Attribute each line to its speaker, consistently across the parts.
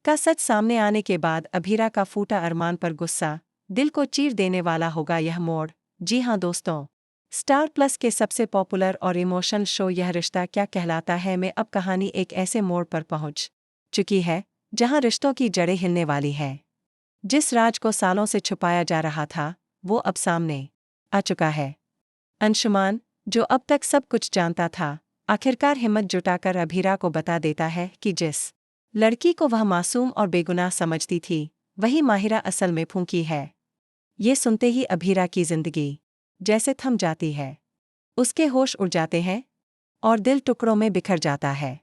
Speaker 1: का सच सामने आने के बाद अभीरा का फूटा अरमान पर गुस्सा, दिल को चीर देने वाला होगा यह मोड़। जी हाँ दोस्तों, स्टार प्लस के सबसे पॉपुलर और इमोशनल शो यह रिश्ता क्या कहलाता है में अब कहानी एक ऐसे मोड़ पर पहुंच चुकी है जहां रिश्तों की जड़ें हिलने वाली है। जिस राज को सालों से छुपाया जा रहा था वो अब सामने आ चुका है। अंशुमान, जो अब तक सब कुछ जानता था, आखिरकार हिम्मत जुटाकर अभीरा को बता देता है कि जिस लड़की को वह मासूम और बेगुनाह समझती थी वही माहिरा असल में फूंकी है। ये सुनते ही अभीरा की जिंदगी जैसे थम जाती है। उसके होश उड़ जाते हैं और दिल टुकड़ों में बिखर जाता है।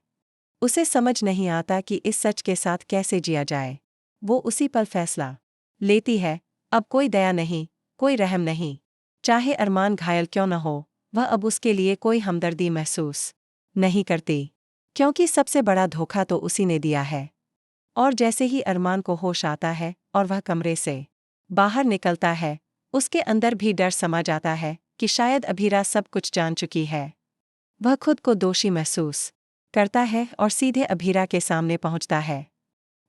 Speaker 1: उसे समझ नहीं आता कि इस सच के साथ कैसे जिया जाए। वो उसी पल फैसला लेती है, अब कोई दया नहीं, कोई रहम नहीं। चाहे अरमान घायल क्यों न हो, वह अब उसके लिए कोई हमदर्दी महसूस नहीं करती, क्योंकि सबसे बड़ा धोखा तो उसी ने दिया है। और जैसे ही अरमान को होश आता है और वह कमरे से बाहर निकलता है, उसके अंदर भी डर समा जाता है कि शायद अभीरा सब कुछ जान चुकी है। वह खुद को दोषी महसूस करता है और सीधे अभीरा के सामने पहुंचता है।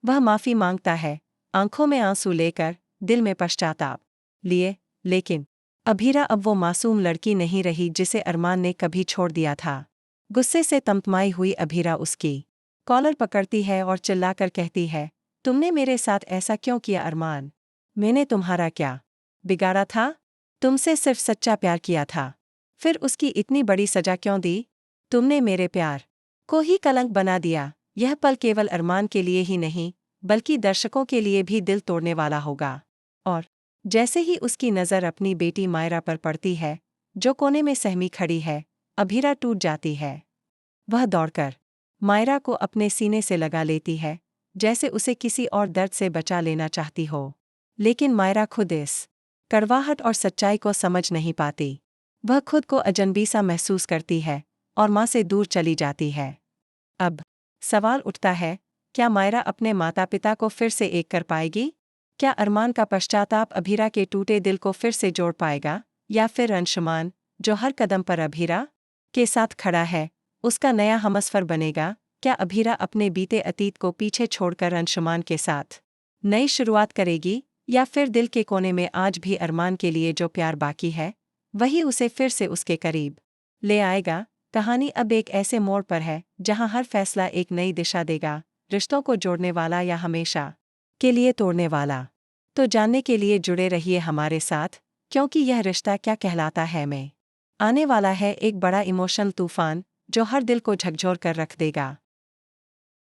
Speaker 1: वह माफी मांगता है, आंखों में आंसू लेकर, दिल में पश्चाताप लिए। लेकिन अभीरा अब वो मासूम लड़की नहीं रही जिसे अरमान ने कभी छोड़ दिया था। गुस्से से तमतमाई हुई अभीरा उसकी कॉलर पकड़ती है और चिल्लाकर कहती है, तुमने मेरे साथ ऐसा क्यों किया अरमान? मैंने तुम्हारा क्या बिगाड़ा था? तुमसे सिर्फ सच्चा प्यार किया था, फिर उसकी इतनी बड़ी सजा क्यों दी? तुमने मेरे प्यार को ही कलंक बना दिया। यह पल केवल अरमान के लिए ही नहीं बल्कि दर्शकों के लिए भी दिल तोड़ने वाला होगा। और जैसे ही उसकी नज़र अपनी बेटी मायरा पर पड़ती है, जो कोने में सहमी खड़ी है, अभीरा टूट जाती है। वह दौड़कर मायरा को अपने सीने से लगा लेती है, जैसे उसे किसी और दर्द से बचा लेना चाहती हो। लेकिन मायरा खुद इस कड़वाहट और सच्चाई को समझ नहीं पाती। वह खुद को अजनबी सा महसूस करती है और माँ से दूर चली जाती है। अब सवाल उठता है, क्या मायरा अपने माता पिता को फिर से एक कर पाएगी? क्या अरमान का पश्चाताप अभीरा के टूटे दिल को फिर से जोड़ पाएगा? या फिर अंशुमान, जो हर कदम पर अभीरा के साथ खड़ा है, उसका नया हमसफर बनेगा? क्या अभीरा अपने बीते अतीत को पीछे छोड़कर अंशुमान के साथ नई शुरुआत करेगी? या फिर दिल के कोने में आज भी अरमान के लिए जो प्यार बाकी है वही उसे फिर से उसके करीब ले आएगा? कहानी अब एक ऐसे मोड़ पर है जहां हर फैसला एक नई दिशा देगा, रिश्तों को जोड़ने वाला या हमेशा के लिए तोड़ने वाला। तो जानने के लिए जुड़े रहिए हमारे साथ, क्योंकि यह रिश्ता क्या कहलाता है में आने वाला है एक बड़ा इमोशनल तूफान जो हर दिल को झकझोर कर रख देगा।